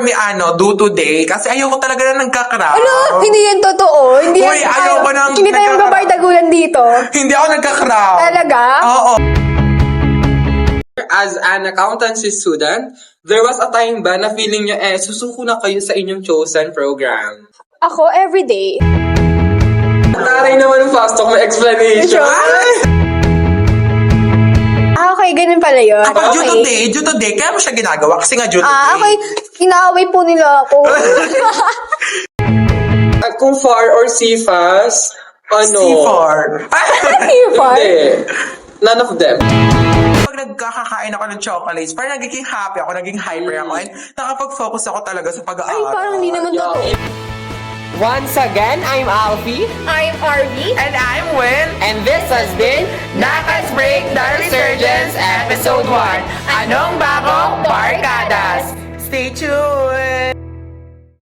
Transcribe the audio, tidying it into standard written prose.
for me, do today. Kasi ayoko talaga na nagka-crush. Ano? Hindi yan totoo. Hindi Uy, yan, ayoko nang hindi tayo nagkaka- magbabardagulan dito. Hindi ako nagka-crush. Talaga? Oo. As an accountancy student, there was a time ba na feeling nyo, susuko na kayo sa inyong chosen program? Ako, everyday. Taray naman ng fast talk, may explanation. Okay, ganun pala yun. Kapag Okay. due to day, kaya mo siya ginagawa kasi nga due to day. Okay. Inaaway po nila ako. Kung FAR or CFAS, C4. Hindi. None of them. Pag nagkakakain ako ng chocolates, parang nagiging happy ako, naging hyper ako, and nakapag-focus ako talaga sa Ay, pag-aaral. parang hindi naman totoo. Once again, I'm Alfie. I'm Arby. And I'm Will. And this has been Nakas Break the Resurgence Episode 1. Anong bago? Barkadas. Stay tuned!